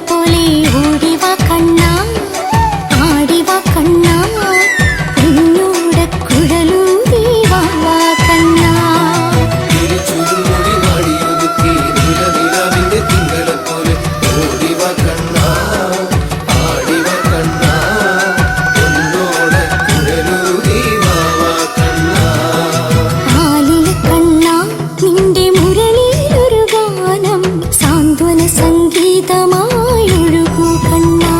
പോലെ ഓടിവാ കണ്ണാ, ആടിവാ കണ്ണാ, എന്നോട കുഴലൂതി വാ കണ്ണാ. ആലിലെ കണ്ണാ നിന്റെ മുരളിയിലൊരു ഗാനം സാന്ത്വന സംഗീതമായൊഴുകൂ കണ്ണാ.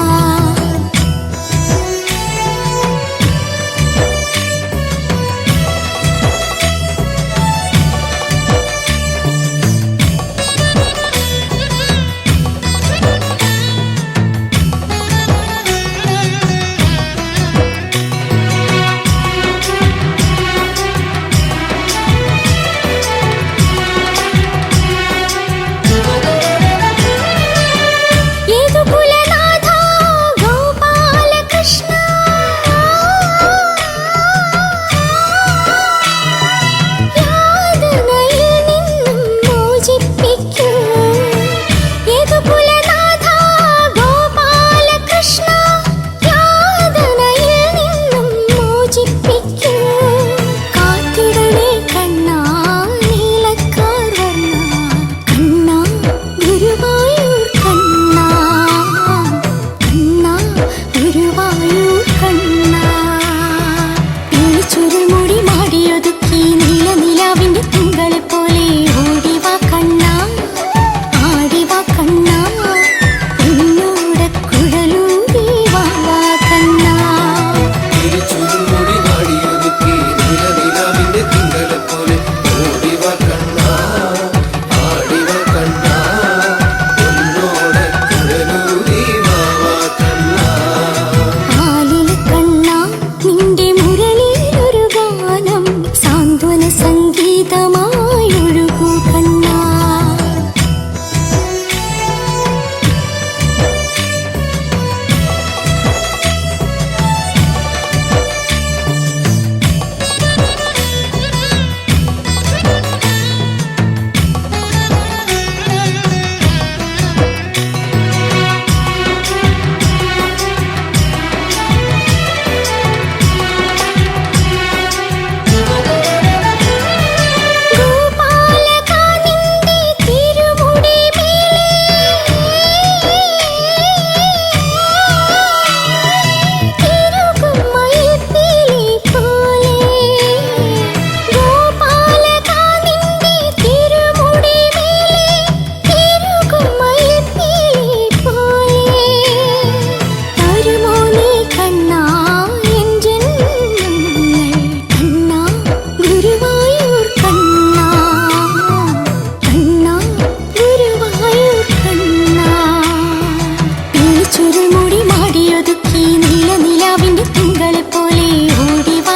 സംഗീതമായൊഴുകൂ കണ്ണാ. പോലെ ഓടിവാ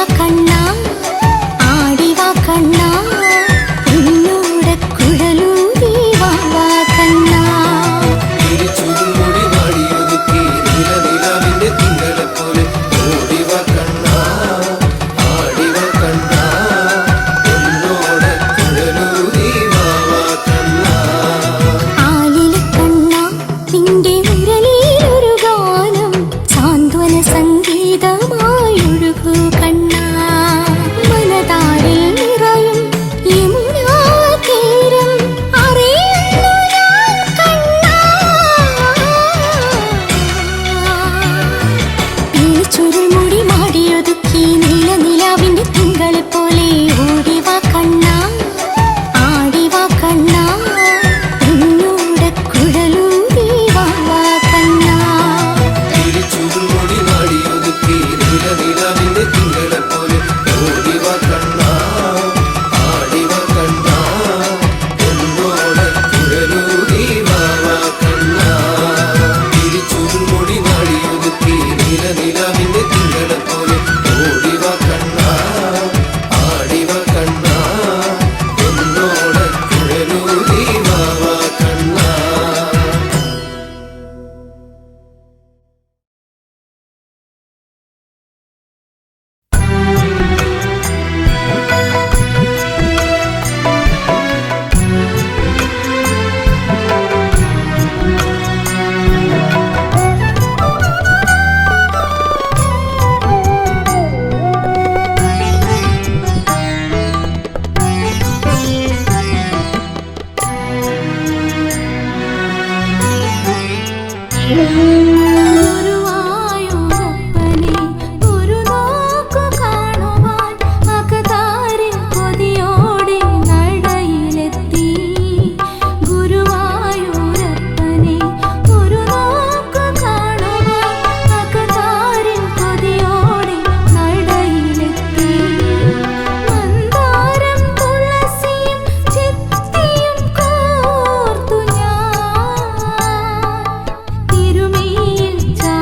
കണ്ണാ, ആടിവാ കണ്ണാ, എന്നോട കുഴലൂതി വാ കണ്ണാ. ആലിലെ കണ്ണാ നിന്റെ മുരളിയിലൊരു ഗാനം സാന്ത്വന സംഗീതം ഒരു നോക്കു കാണുവാൻ അകതാരിൽ കൊതിയോടെ നടയിലെത്തി. ഗുരുവായൂരപ്പനെ ഒരു നോക്കു കാണുവാൻ അകതാരിൽ കൊതിയോടെ നടയിലെത്തി. മന്ദാരം തുളസിയും ചെത്തിയും കോർത്തു ഞാൻ തിരുമേയിൽ ചാർത്തുവാൻ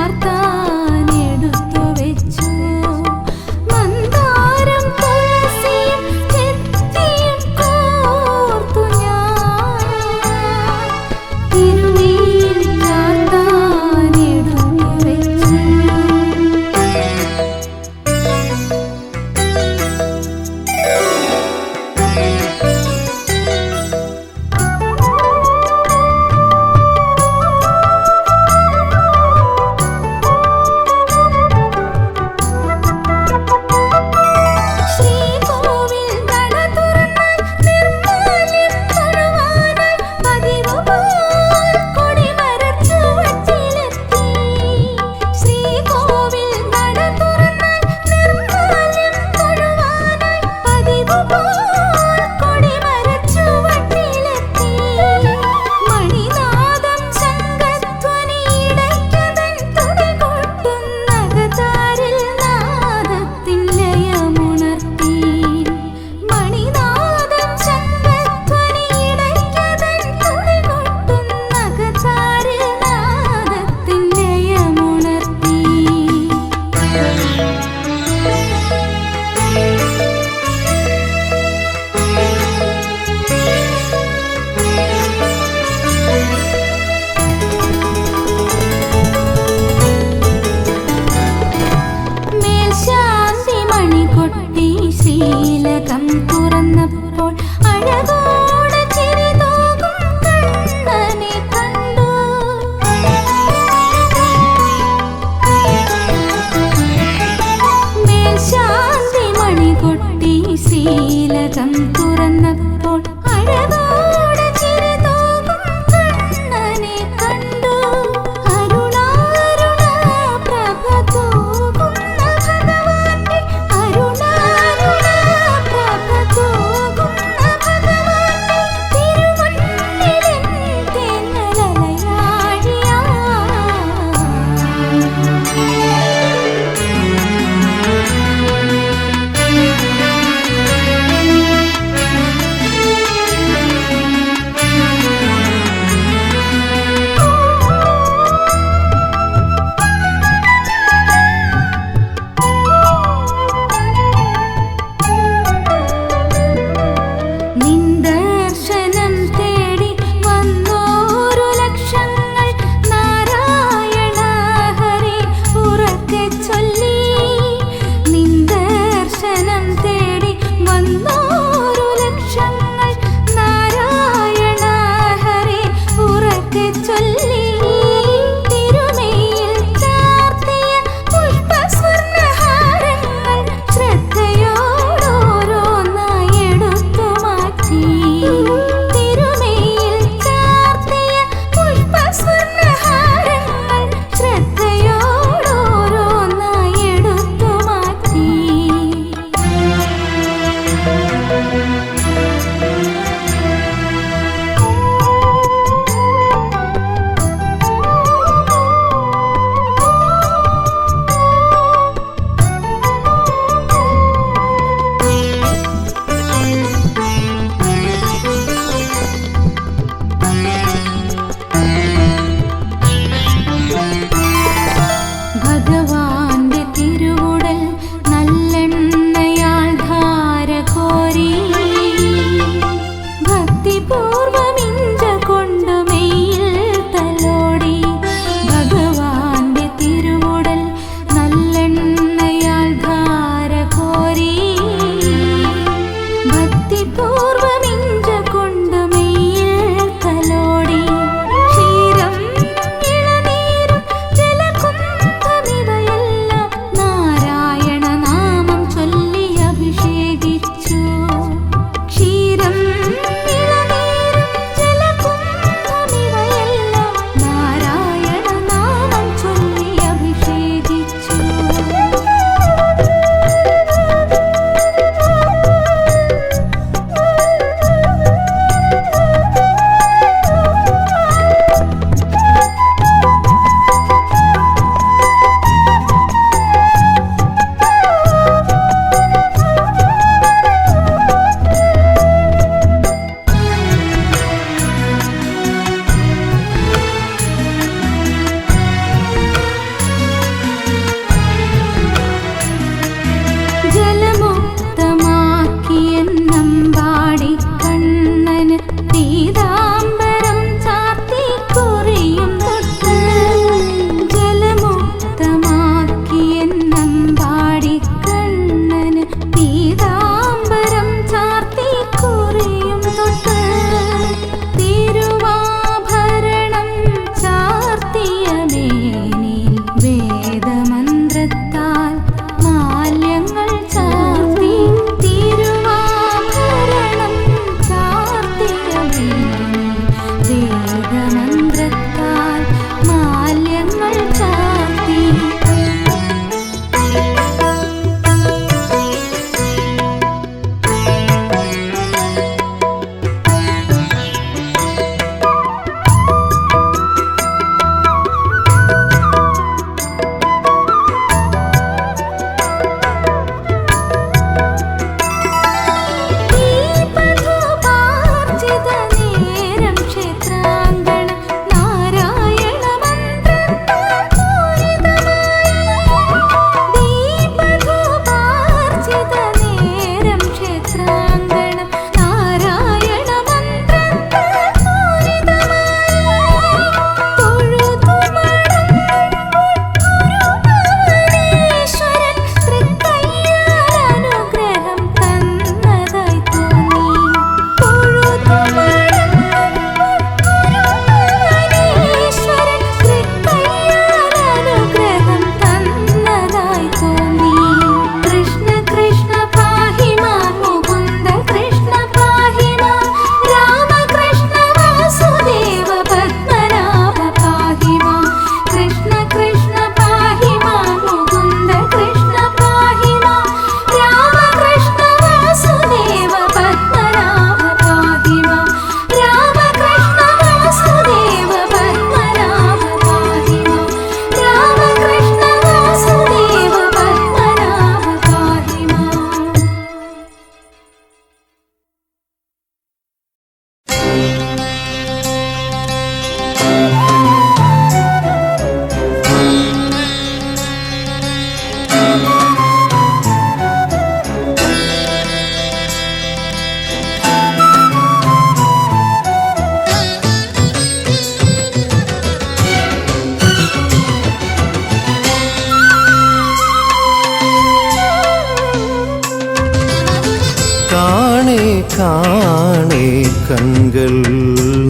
കാണേ കൺകൾ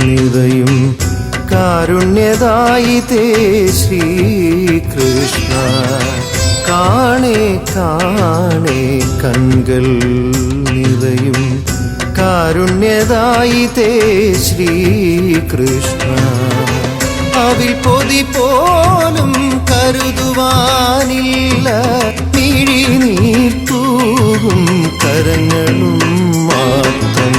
നിറയും കാരുണ്യദായിതേ ശ്രീകൃഷ്ണ. കാണേ കാണേ കൺകൾ നിറയും കാരുണ്യദായിതേ ശ്രീകൃഷ്ണ. അവിൽ പൊതി പോലും കരുതുവാനില്ല മിഴിനീർത്തൂകും കരങ്ങളും മാത്രം.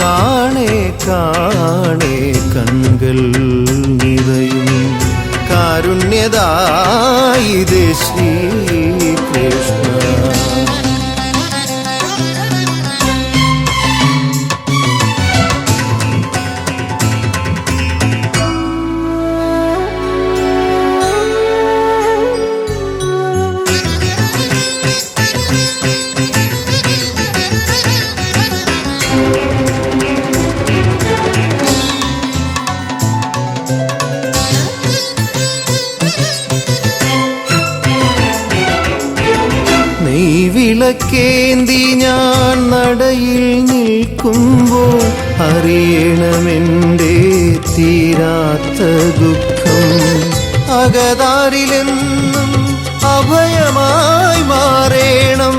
കാണേ കാണേ കൺകൾ നിറയും കാരുണ്യദായിതേ ശ്രീകൃഷ്ണ. നെയ്വിളക്കേന്തി ഞാൻ നടയിൽ നിൽക്കുമ്പോൾ അറിയണമെൻ്റെ തീരാത്ത ദുഃഖം. അകതാരിലെന്നും അഭയമായി മാറേണം,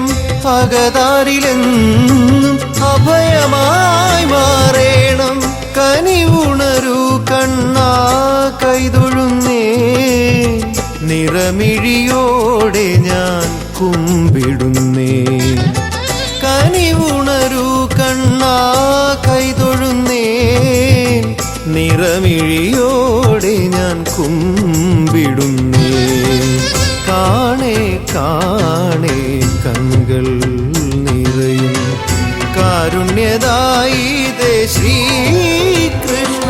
അകതാരിലെന്നും അഭയമായി മാറേണം. കനിവുണരൂ കണ്ണാ കൈതൊഴുന്നേ, നിറമിഴിയോടെ ഞാൻ കുമ്പിടുന്നേ. കനിവുണരൂ കണ്ണാ കൈതൊഴുന്നേ, നിറമിഴിയോടെ ഞാൻ കുമ്പിടുന്നേ. കാണേ കാണേ കൺകൾ നിറയും കാരുണ്യദായിതേ ശ്രീകൃഷ്ണ.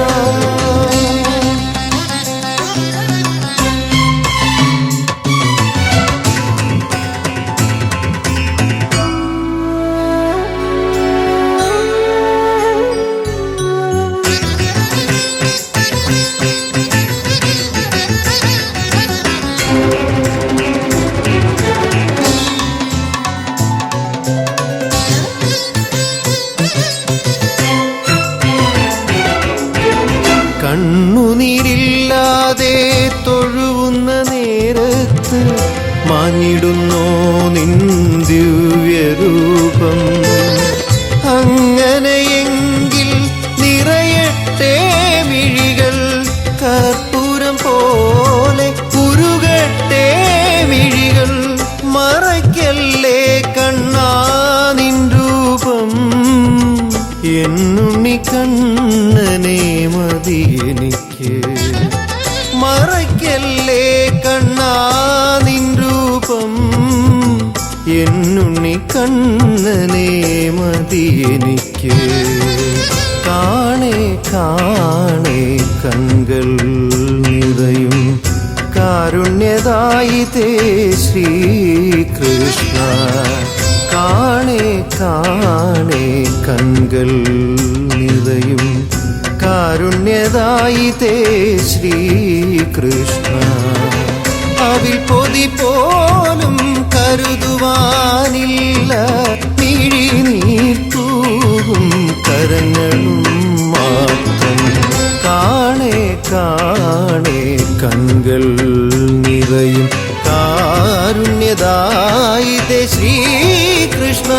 കണ്ണുനീരില്ലാതെ തൊഴുവുന്ന നേരത്ത് മാഞ്ഞിടുന്നോ നിൻ ദിവ്യരൂപം. അങ്ങനെയെങ്കിൽ നിറയട്ടെ മിഴികൾ, കർപ്പൂരം പോലെ ഉരുകട്ടെ മിഴികൾ. മറയ്ക്കല്ലേ കണ്ണാ നിൻ രൂപം, എന്നുണ്ണി കണ്ണനെ മതി എനിക്ക്. മറയ്ക്കല്ലേ കണ്ണാ നിൻ രൂപം, എന്നുണ്ണി കണ്ണനെ മതി എനിക്ക്. കാണേ കാണേ കൺകൾ നിറയും കാരുണ്യദായിതേ ശ്രീകൃഷ്ണ. കാണേ കാണേ കൺകൾ നിറയും കാരുണ്യദായിതേ ശ്രീകൃഷ്ണ. അവിൽ പൊതി പോലും കരുതുവാനില്ല മിഴിനീർത്തൂകും കരങ്ങളും മാത്രം. കാണേ കാണേ കൺകൾ നിറയും കാരുണ്യദായിതേ ശ്രീകൃഷ്ണ.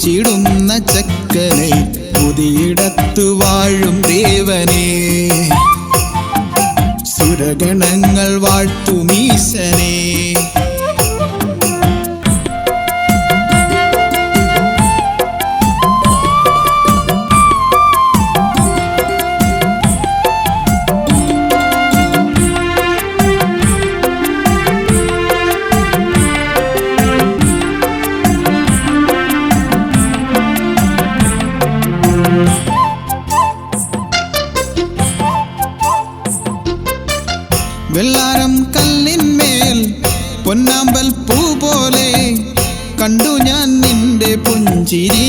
കാലിമേച്ചിടുന്ന ചക്കനെ പുതിയിടത്തു വാഴും ദേവനെ സുരഗണങ്ങൾ വാഴ്ത്തുമീശനെ വെള്ളാരം കല്ലിന്മേൽ പൊന്നാമ്പൽ പൂ പോലെ കണ്ടു ഞാൻ നിന്റെ പുഞ്ചിരി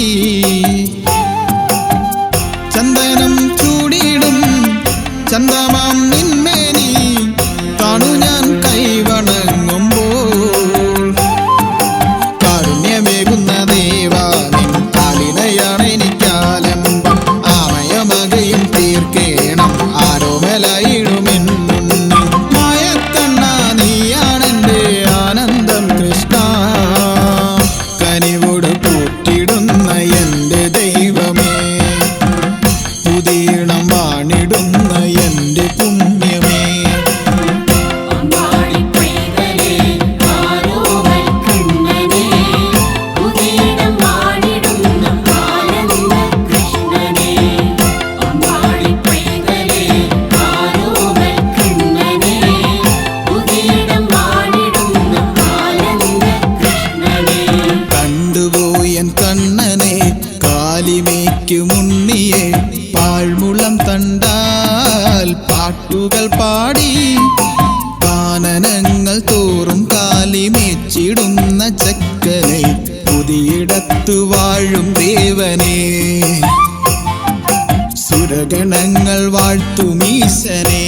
ചന്ദനം ചൂടിയിടും ചന്ദമാം നിന്മേനി കാണു ഞാൻ കൈവണങ്ങുമ്പോൾ കാരുണ്യമേകുന്ന ദേവാ നിൻ കാലിലയാണ് എനിക്കാലംബം ആമയമകയും തീർക്കേണം ആരോമലായിടുമെൻ കനിവോട് കൂട്ടിടുന്ന എൻ്റെ ദൈവമേ പുതിയിടം വാണിടുന്ന എൻ്റെ പുണ്യമേ കണ്ണനെ കാലിമേക്കുമുണ്ണിയെ പാഴ്മുളം തണ്ടാൽ പാട്ടുകൾ പാടി കാനനങ്ങൾ തോറും കാലിമേച്ചിടുന്ന ചക്കനെ പുതിയിടത്തു വാഴും ദേവനെ സുരഗണങ്ങൾ വാഴ്ത്തുമീശനെ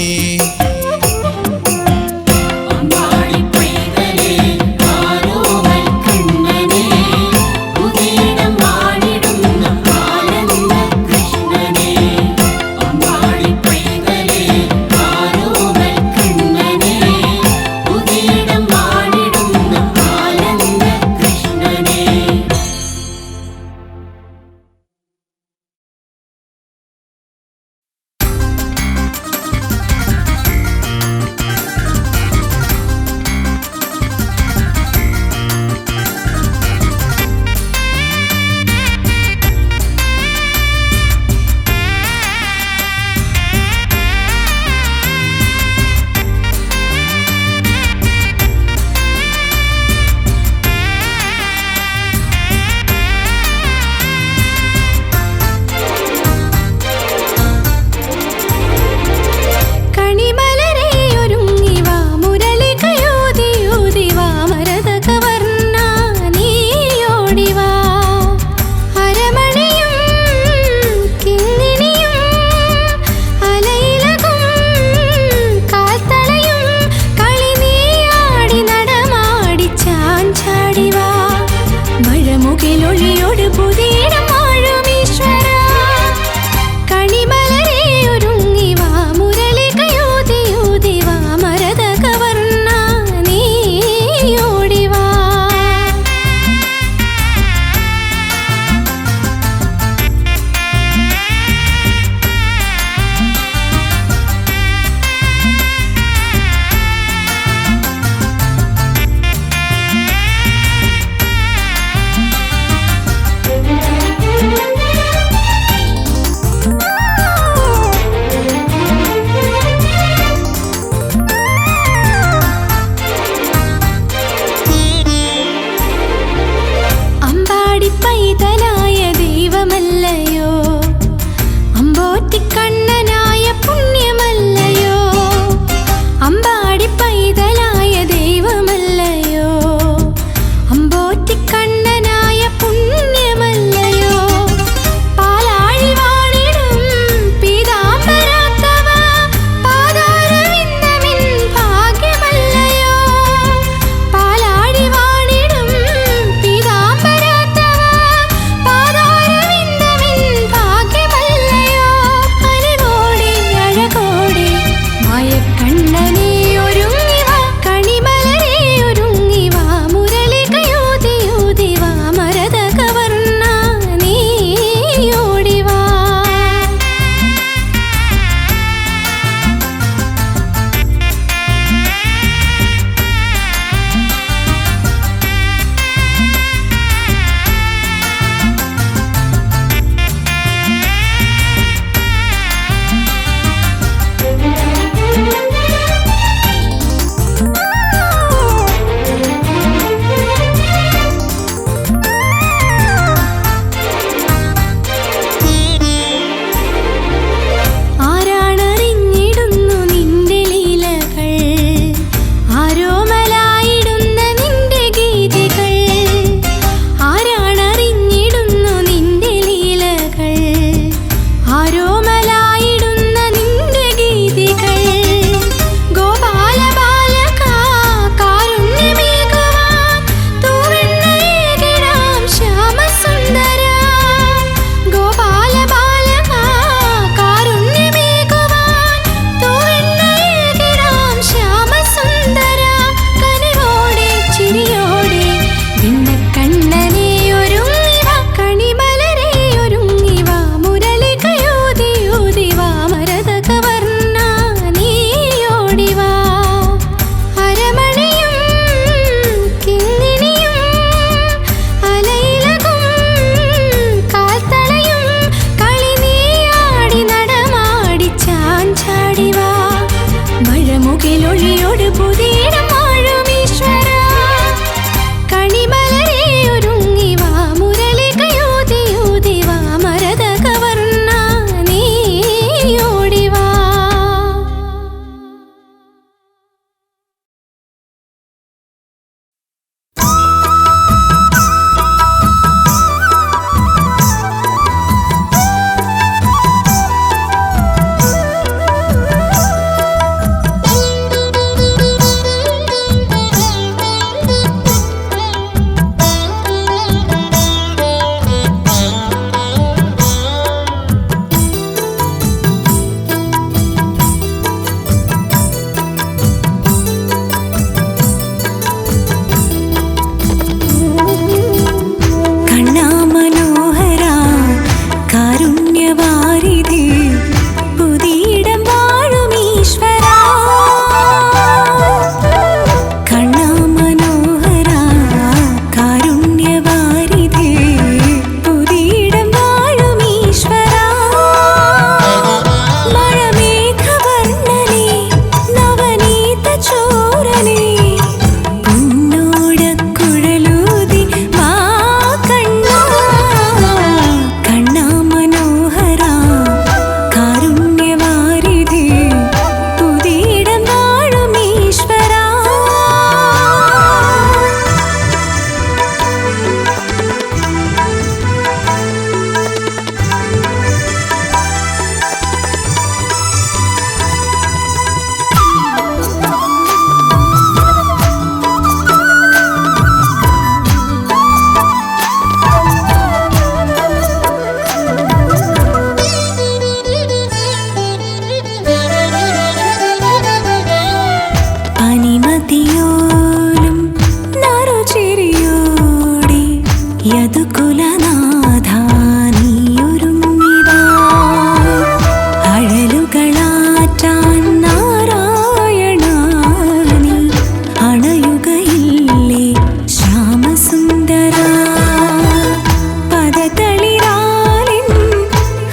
തളിരാലിൻ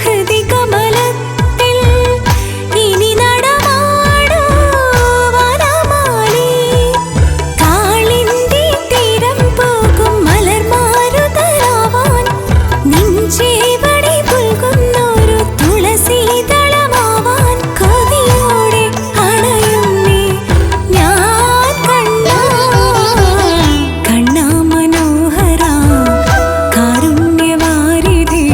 ഹൃദികമലത്തിൽ ഇനി നടമാടൂ വനമാലി. കാളിന്തി തീരം പോകും മലർമാരുതരാവാൻ നെഞ്ചേവടി പുൽകുന്നൊരു തുളസീതളമാവാൻ കൊതിയോടെ അണയുന്നേ ഞാൻ കണ്ണാ. കണ്ണാ മനോഹരാ കാരുണ്യവാരിധി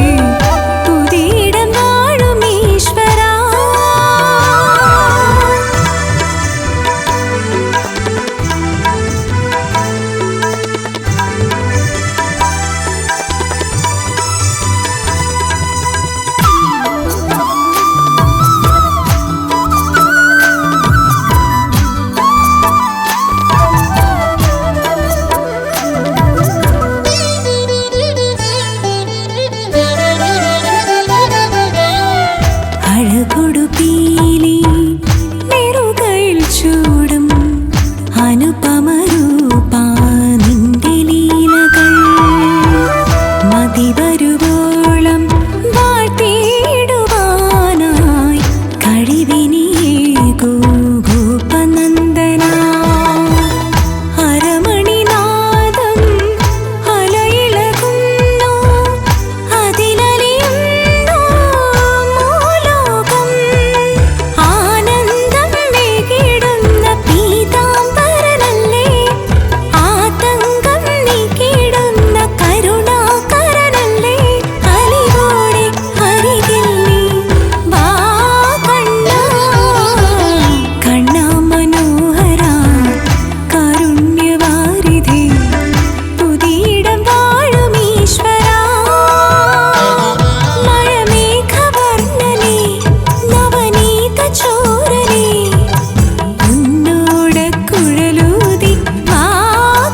പുതിയിടം വാഴും ഈശ്വരാ. അഴകൊടു പീലി നെറുകയിൽ ചൂടും അനുപമരൂപാ നിന്റെ ലീലകൾ മതിവരുവോളം വാഴ്ത്തിയിടുവാനായി കഴിവിനിയേകൂ ഗോപനന്ദനാ. അരമണിനാദം അലയിളകുന്നു അതിലലിയുന്നു മൂലോകം. ആനന്ദം മേകിടുന്ന പീതാംബരനല്ലേ, ആതങ്കം നീക്കിടുന്ന കരുണാകരനല്ലേ. അലിവോടെ അരികിൽ നീ വാ കണ്ണാ. കണ്ണാ മനോഹരാ കാരുണ്യവാരിധി പുതിയിടം വാഴും ഈശ്വരാ. മഴമേഘവർണ്ണനേ നവനീത ചോരനേ ഉന്നോട കുഴലൂതി വാ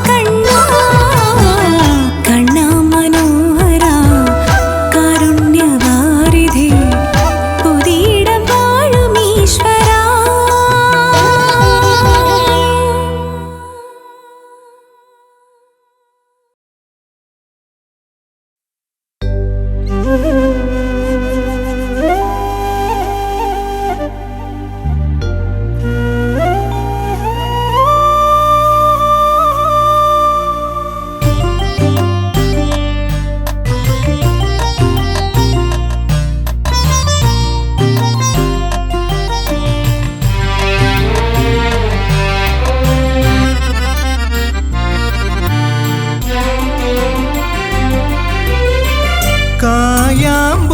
കണ്ണാ. കണ്ണാ മനോഹരാ കാരുണ്യവാരിധി പുതിയിടം വാഴും ഈശ്വരാ.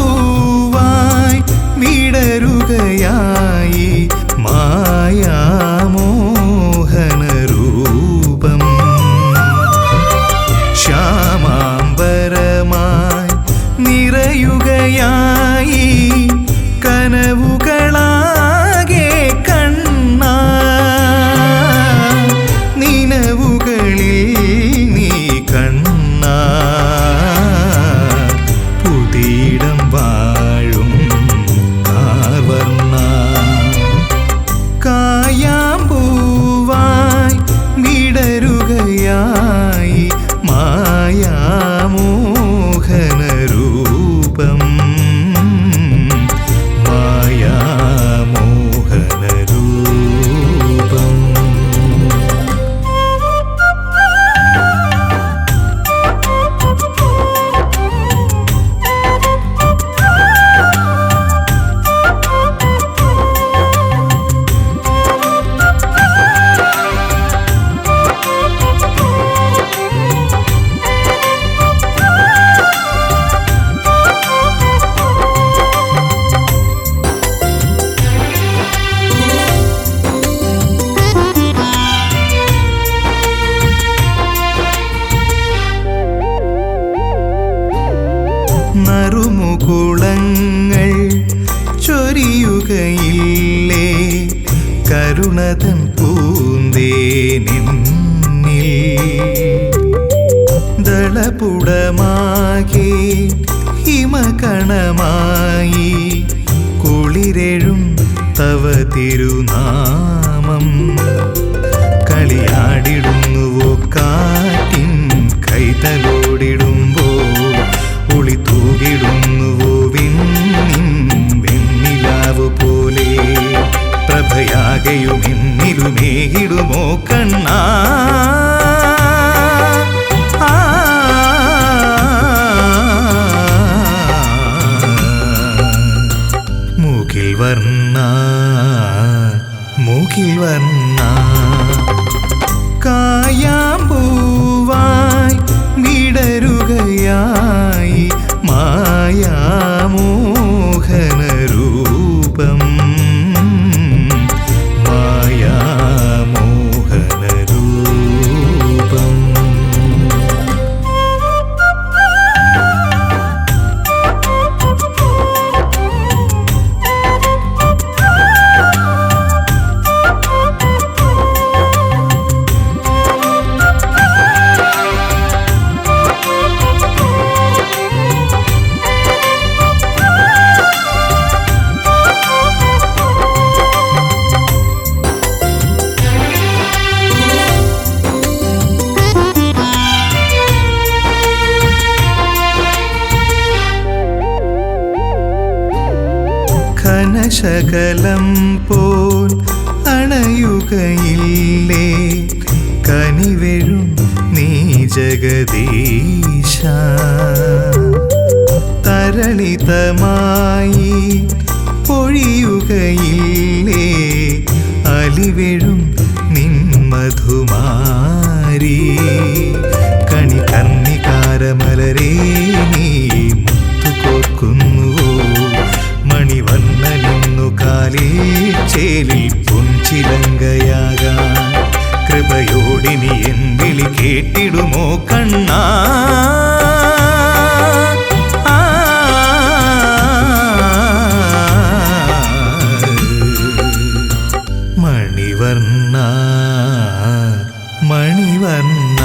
കായാമ്പൂവായി വിടരുകയായി മായാമോഹനരൂപം. ശ്യാമാംബരമായി നിറയുകയായി കനവുകളാകെ കണ്ണാ. നിനവുകളിൽ നീ കണ്ണാ. പുതിയിടം വാഴും കാർവർണ്ണ. കായാമ്പൂവായി വിടരുകയായി മായാമോഹനരൂപം. മായാമോഹനരൂപം. നറുമുകുളങ്ങൾ ചൊരിയുകയില്ലേ കരുണതൻ പൂന്തേനിന്നിൽ. ദളപുടമാകെ ഹിമകണമായി കുളിരെഴും തവ തിരുനാമം. കളിയാടിടുന്നുവോ കാറ്റിൻ കൈതലോടിടുമ്പോൾ ഒളിത്തൂകി കണ്ടിടുന്നുവോ വെണ്ണിലാവു പോലെ പ്രഭയാകയും എന്നിലുമേകിടുമോ കണ്ണാ മൂക്കിൽ വർണ്ണ കായാമ്പൂവായി വിടരുകയായി മായാമോഹനരൂപം മായാമോഹനരൂപം ഘനശകലം പോൽ അണയുകയില്ലേ കനിവെഴും നീ ജഗദീശ തരളിതമായി പൊഴിയുകയില്ലേ അലിവെഴും നിൻ മധുമാരി കണി കർണികാരമലരേ നീ മുത്തുകോർക്കുന്നുവോ മണിവർണ്ണനിന്നു കാലിൽ ചേലിൽ പൊൻചിലങ്കയാകാൻ കൃപയോടിനി എൻ വിളി കേട്ടിടുമോ കണ്ണാ മണിവർണ്ണ മണിവർണ്ണ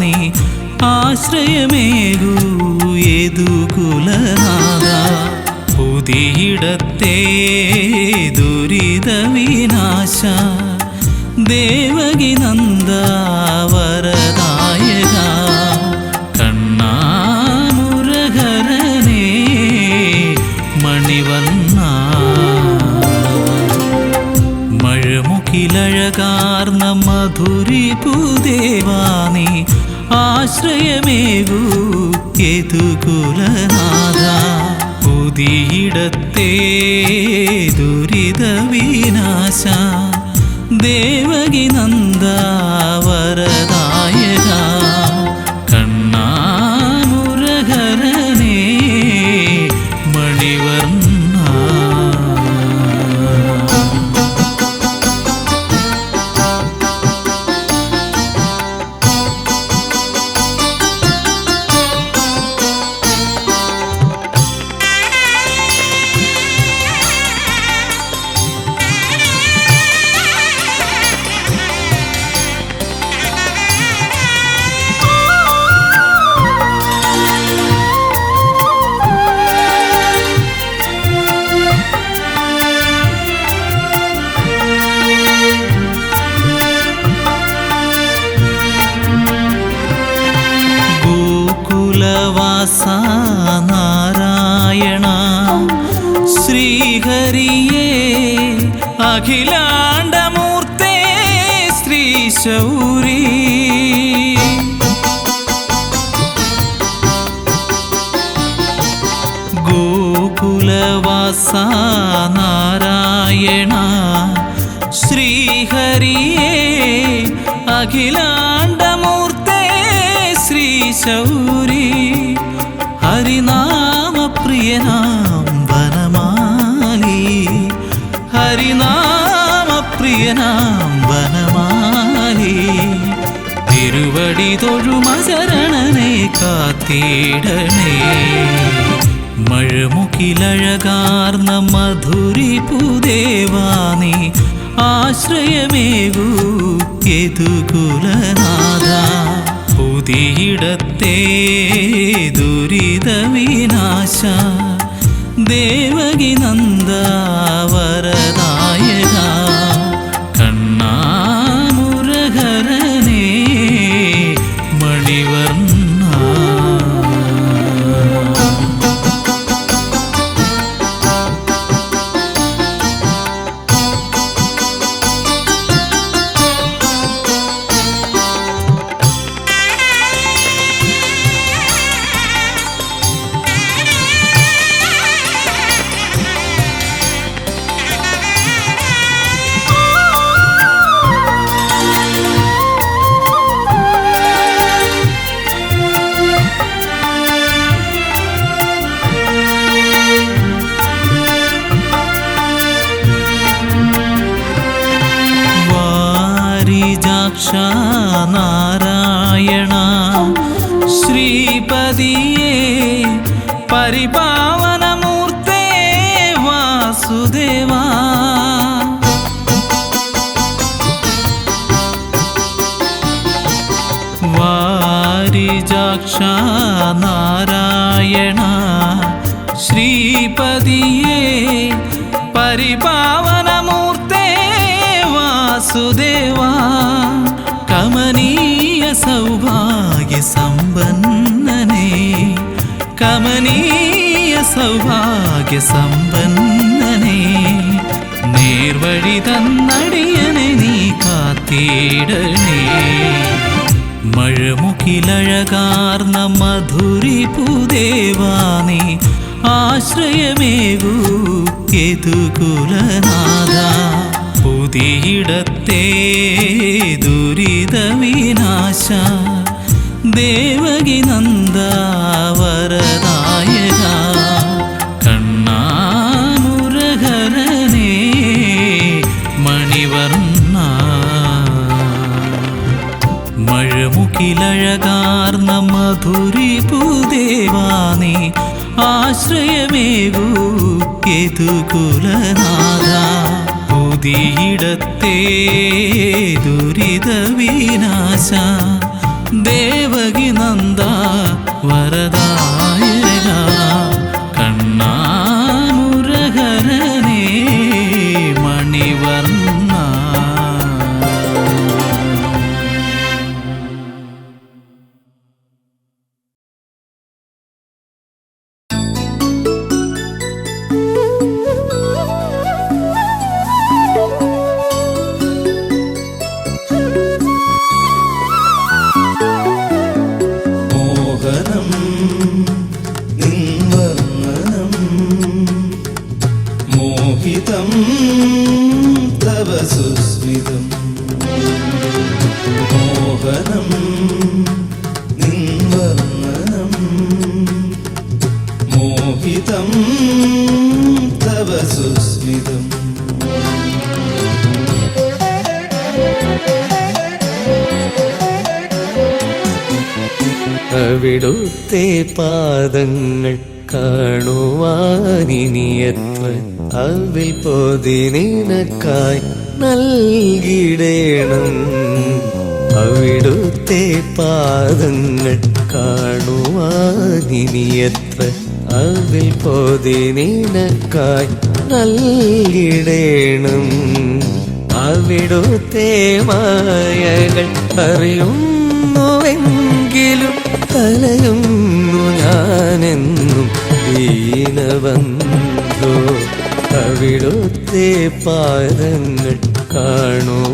നീ ആശ്രയമേകൂ യദുകുലനാഥ പുതിയിടത്തെ ദുരിത വിനാശ ദേവകി നന്ദ വരദായക കണ്ണാ മുരഹരനേ മണിവർണ്ണ മഴമുകിലഴകാർന്ന മധുരിപുദേവാ നീ ആശ്രയമേകൂ യദുകുലനാഥ പുതിയിടത്തെ ദുരിത വിനാശ ദേവകി നന്ദ വരദായക കണ്ണാ മുരഹരനേ മണിവർണ്ണ നാരായണ ശ്രീഹരിയേ അഖിലാണ്ടമൂർത്തേ ശ്രീ ശൗരി ഗോകുലവാസ നാരായണ ശ്രീഹരിയേ അഖിലാണ്ടമൂർത്തേ ശ്രീ ശൗരി ഹരിനാമപ്രിയനാം വനമാലി ഹരിനാമപ്രിയനാം വനമാലി തിരുവടി തൊഴുമശരണനെ കാത്തിടണേ മഴമുകിലഴകാർന്ന മധുരിപുദേവാ നീ ആശ്രയമേകൂ യദുകുലനാഥ പുതിയിടത്തെ ദുരിത വിനാശ ദേവകി നന്ദ വരദായക കണ്ണാ മുരഹരനേ മണിവർണ്ണ നാരായണ ശ്രീപതിയേ പരിപാവനമൂർത്തേ വാസുദേവാ വാരിജാക്ഷ നാരായണ ശ്രീപതിയേ പരിപാവനമൂർത്തേ വാസുദേവാ കമനീയ സൗഭാഗ്യ സമ്പന്നനേ കമനീയ സൗഭാഗ്യ സമ്പന്നനേ നേർവഴി തന്നടിയനെ നീ കാത്തിടണേ മഴമുകിലഴകാർന്ന മധുരിപുദേവാ നീ ആശ്രയമേകൂ യദുകുലനാഥ പുതിയിടത്തെ ദുരിത വിനാശ ദേവകി നന്ദ വരദായക കണ്ണാ മുരഹരനേ മണിവർണ്ണ മഴമുകിലഴകാർന്ന മധുരിപുദേവാ നീ ആശ്രയമേകൂ യദുകുലനാഥ പുതിയിടത്തെ ദുരിത വിനാശ ദേവകി നന്ദ വരദായക കണ്ണാ മുരഹരനേ മണിവർണ്ണ. മോഹിതം തവ സുസ്മിതം മോഹനം നിൻവർണ്ണനം മോഹിതം തവ സുസ്മിതം. അവിടുത്തെ പാദങ്ങൾ കാണുവാനിനിയത്ര അവിൽ പൊതിനിനക്കായി നൽകിടേണം. അവിടുത്തെ പാദങ്ങൾ കാണുവാനിനിയത്ര അവിൽ പൊതിനിനക്കായി നൽകിടേണം. അവിടുത്തെ മായകൾ അറിയുന്നുവെങ്കിലും തലയുന്നു ഞാനെന്നും ദീനബന്ധോ. അവിടുത്തെ പാദങ്ങൾ കാണുവാനിനിയത്ര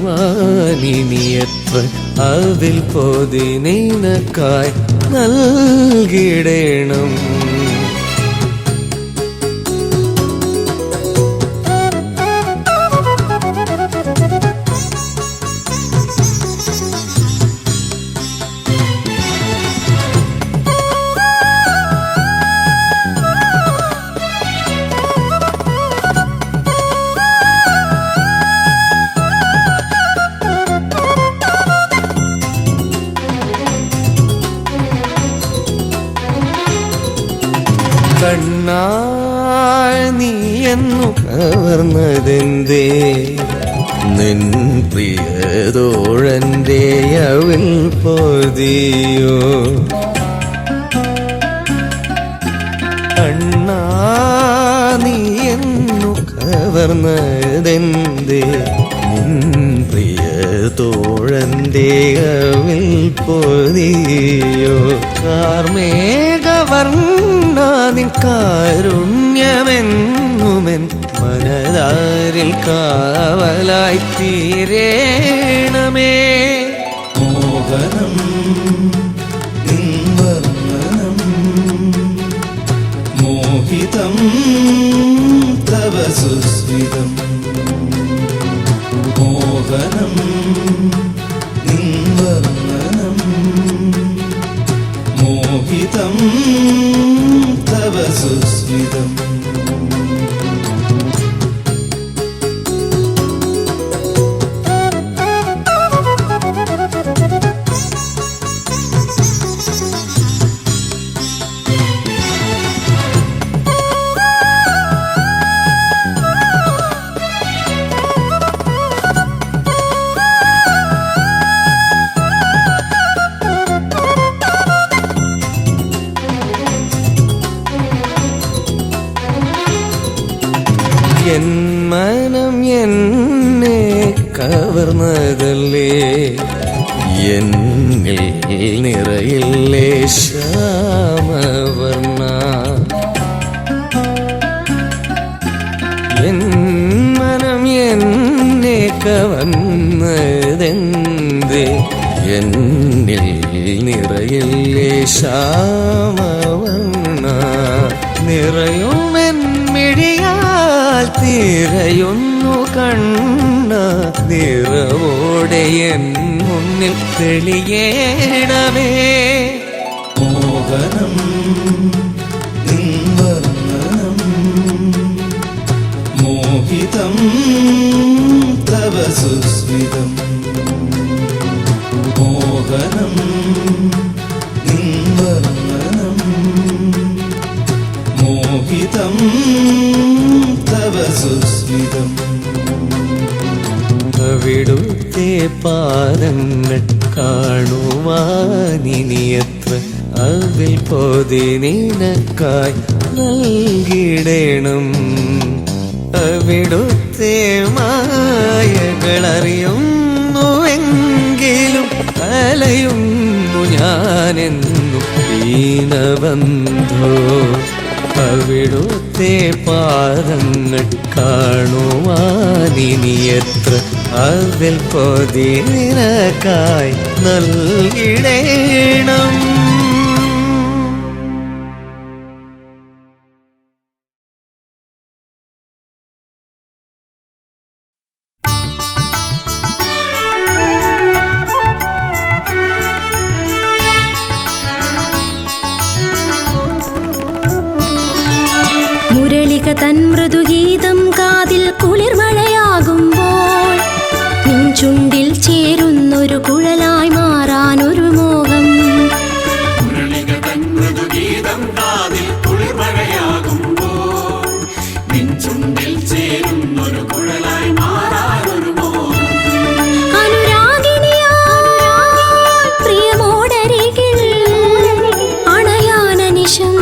അതിൽ പൊതിനിനക്കായി നൽകിടേണം. കണ്ണാ നീയെന്നു കവർന്നതെന്തേ നിൻ പ്രിയതോഴന്റെ അവിൽ പൊതിയോ. കണ്ണാ നീയെന്നു കവർന്നതെന്തേ നിൻ പ്രിയതോഴന്റെ അവിൽ പൊതിയോ. കാർമേഘവർണ്ണാനിൻ കാരുണ്യമെന്നുമെൻ മനതാരിൽ കാവലായി തീരേണമേ. മോഹനം നിൻവർണ്ണനം മോഹിതം തവ സുസ്മിതം മോഹനം നിൻവർണ്ണനം മോഹിതം തവ സുസ്മിതം. എൻ മനം എന്നെ കവർന്നതല്ലേ എന്നിൽ നിറയില്ലേ ശ്യാമവർണ്ണ. എൻ മനം എന്നെ കവർന്നതെന്തേ എന്നിൽ നിറയില്ലേ ശ്യാമവർണ്ണ. നിറയുമെൻ മിഴിയാൽ തിരയുന്നു കണ്ണ നിറവോടെ എൻ മുന്നിൽ തെളിയേണമേ. മോഹനം നിൻവർണ്ണനം മോഹിതം തവ സുസ്മിതം മോഹനം നിൻവർണ്ണനം മോഹിതം തവ സുസ്മിതം. അവിടുത്തെ പാദങ്ങൾ കാണുവാനിനിയത്ര അതിൽ പൊതി നിനക്കായി നൽകിടണം. അവിടുത്തെ മായകളറിയുന്നുവെങ്കിലും അലയുന്നു ഞാനെന്നും ദീനബന്ധോ. അവിടുത്തെ പാദങ്ങൾ കാണുവാനിനിയത്ര അതിൽ പൊതി നിനക്കായി നൽകിടണം. മുരളിക തൻ മൃദുഗീതം കാതിൽ കുളിർമഴയാകുമ്പോൾ നിൻ ചുണ്ടിൽ ചേരുന്നൊരു കുഴലായി മാറാനൊരു മോഹം. മുരളിക തൻ മൃദുഗീതം കാതിൽ കുളിർമഴയാകുമ്പോൾ നിൻ ചുണ്ടിൽ ചേരുന്നൊരു കുഴലായി മാറാനൊരു മോഹം. അനുരാഗിനിയായി പ്രിയമോടരികിൽ അണയാനനിശം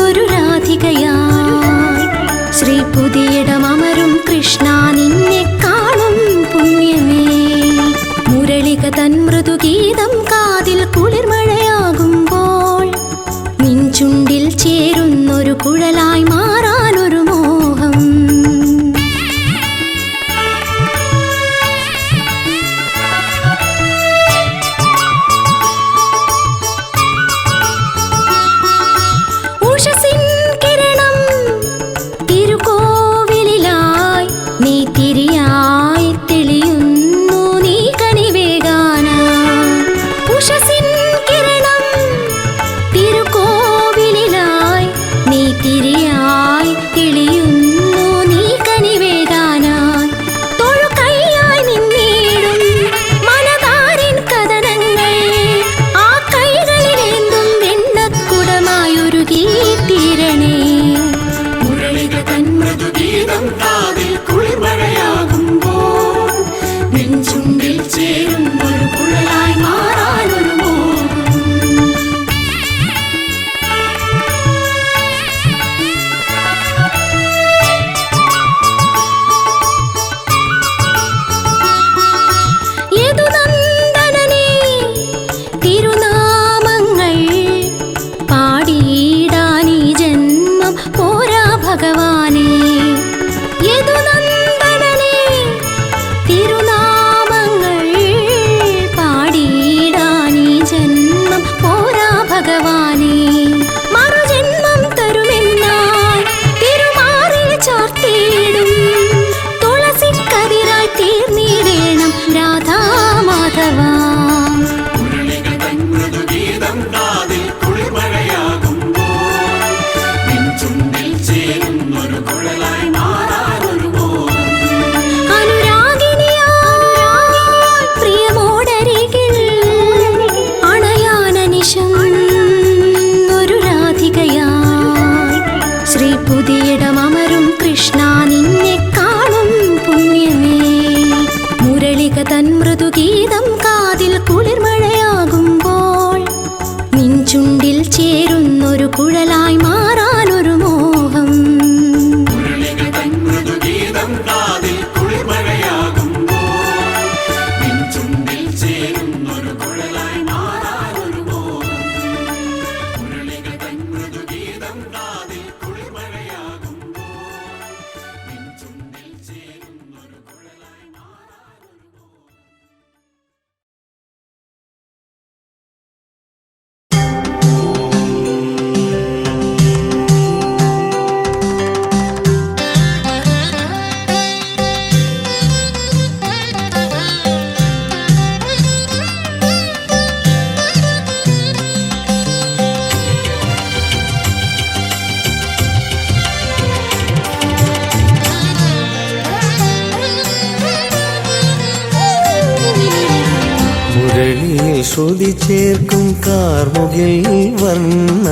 ഒരു രാധികയായി ശ്രീ പുതിയിടമരും കൃഷ്ണ നിന്നെ കാണും പുണ്യമേ. മുരളിക തൻ മൃദുഗീതം കാതിൽ കുളിർമഴയാകുമ്പോൾ നിൻ ചുണ്ടിൽ ചേരുന്നൊരു കുഴലായി മാറാനൊരു മോഹം. ഉഷസിൻ കിരണം തിരുക്കോവിലിലായി നീ തിരിയായി തെളിയുന്നു നീ കനിവേകാനായി. ഉഷസിൻ കിരണം തിരുക്കോവിലിലായി നീ തിരിയായി തെളിയുന്നു നീ കനിവേകാനായി. തൊഴുകൈയായി നിന്നീടും മനതാരിൻ കഥനങ്ങൾ ആ കൈകളിലേന്തും വെണ്ണക്കുടമായൊരുകിത്തീരണേ. മുരളിക തൻ മൃദുഗീതം കാതിൽ കുളിർമഴയാകുമ്പോൾ നിൻ ചുണ്ടിൽ ചേരുന്നൊരു കുഴലായി മാറാനൊരു മോഹം. യദുനന്ദനനേ തിരുനാമങ്ങൾ പാടിയിടാനീ ജന്മം പോരാ ഭഗവാനേ. യദുനന്ദനനേ തിരുനാമങ്ങൾ പാടിയിടാനീ ജന്മം പോരാ ഭഗവാനേ. മറുജന്മം തരുമെന്നായി തിരുമാറിൽ ചാർത്തിയിടും തുളസിക്കതിരായി തീർന്നിടേണം രാധാമാധവ. മുരളിക തൻ മൃദുഗീതം കാതിൽ കുളിർമഴയാകുമ്പോൾ നിൻ ചുണ്ടിൽ ചേരുന്നൊരു കുഴലായി മാറാനൊരു മോഹം. അനുരാഗിനിയായി പ്രിയമോടരികിൽ അണയാനനിശം ഒരു രാധികയായി ശ്രീ പുതിയിടമരും കൃഷ്ണ നിന്നെ കാണും പുണ്യമേ. മുരളിക തൻ മൃദുഗീതം കാതിൽ കുളിർമഴയാകുമ്പോൾ നിൻ ചുണ്ടിൽ ചേരുന്നൊരു കുഴലായി മാറാനൊരു മോഹം. മുരളിക തൻ മൃദുഗീതം കാതിൽ കുളിർമഴയാകുമ്പോൾ നിൻ ചുണ്ടിൽ ചേരുന്നൊരു കുഴലായി മാറാനൊരു മോഹം. മുരളിക തൻ മൃദുഗീതം കാതിൽ കുളിർമഴയാകുമ്പോൾ നിൻ ചുണ്ടിൽ ചേരുന്നൊരു കുഴലായി മാറാനൊരു മോഹം. മുരളിയിൽ ശ്രുതി ചേർക്കും കാർമുകിൽ വർണ്ണ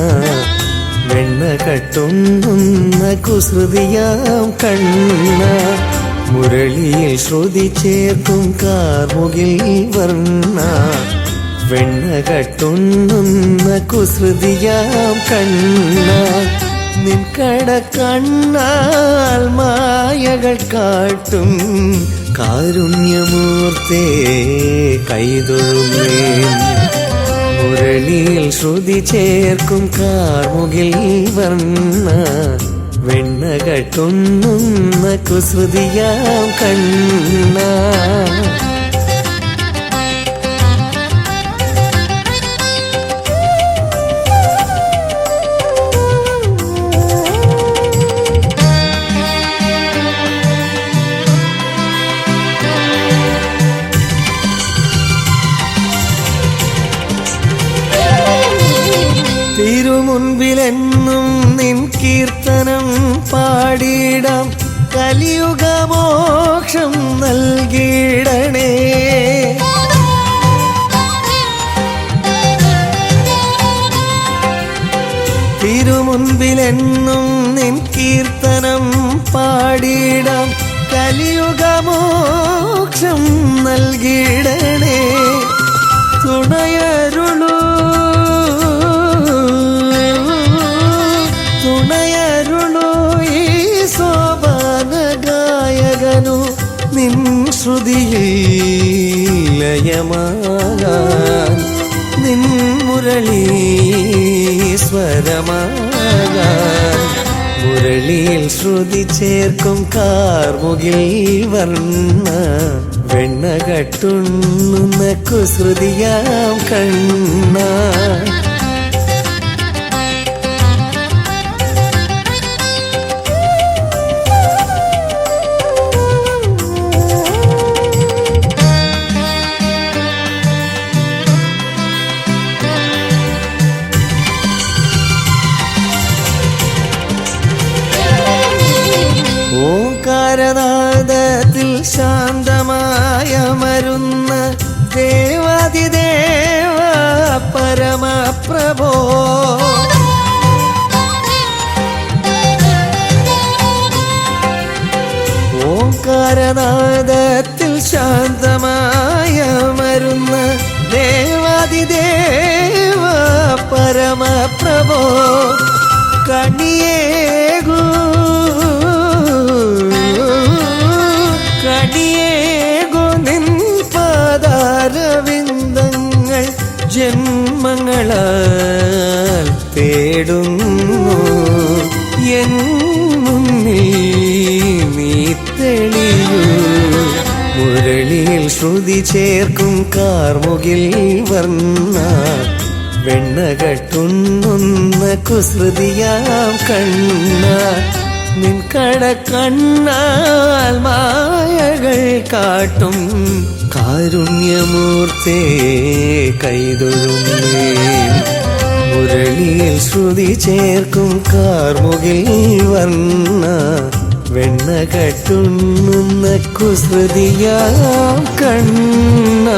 വെണ്ണ കട്ടുന്ന കുസൃതിയാം കണ്ണ മുരളിയിൽ ശ്രുതി ചേർക്കും കാർമുകിൽ വർണ്ണ വെണ്ണ കട്ടുണ്ണുന്ന കുസൃതിയാം കണ്ണ നിൻകട കണ്ണാൽ മായകൾ കാട്ടും കാരുണ്യമൂർത്തേ കൈതൊഴുമേ മുരളിയിൽ ശ്രുതി ചേർക്കും കാർമുകിൽ വർണ്ണ വെണ്ണ കട്ടുണ്ണുന്ന കുസൃതിയാം കണ്ണ തിരുമുൻപിലെന്നും നിൻ കീർത്തനം പാടിടാം കലിയുഗമോക്ഷം നൽകിടണേ തിരുമുൻപിലെന്നും നിൻ കീർത്തനം പാടിടാം കലിയുഗമോക്ഷം നൽകിടണേ തുണയരുളൂ നിൻ ശ്രുതിയിൽ ലയമാകാൻ നിൻ മുരളി സ്വരമാകാൻ മുരളിയിൽ ശ്രുതി ചേർക്കും കാർമുകിൽ വർണ്ണ വെണ്ണ കട്ടുണ്ണുന്ന കുസൃതിയാം കണ്ണ ഓംകാരനാദത്തിൽ ശാന്തമായ മരുന്ന ദേവാതിദേവ പരമപ്രഭോ ഓംകാരനാദത്തിൽ ശാന്തമായ മരുന്ന ദേവാതിദേവ പരമപ്രഭോ കണിയേകൂ കണിയേകോ നിൻ പാദാരവിന്ദങ്ങൾ ജന്മങ്ങളാൽ തേടുന്നു എൻ മുന്നിൽ നീ തെളിയൂ മുരളിയിൽ ശ്രുതി ചേർക്കും കാർമുകിൽ വർണ്ണ വെണ്ണ കട്ടുണ്ണുന്ന കുസൃതിയാം കണ്ണ നിൻകട കണ്ണാൽ മായകൾ കാട്ടും കാരുണ്യമൂർത്തേ കൈതൊഴുമേ മുരളിയിൽ ശ്രുതി ചേർക്കും കാർമുകിൽ വർണ്ണ വെണ്ണ കട്ടുണ്ണുന്ന കുസൃതിയാം കണ്ണ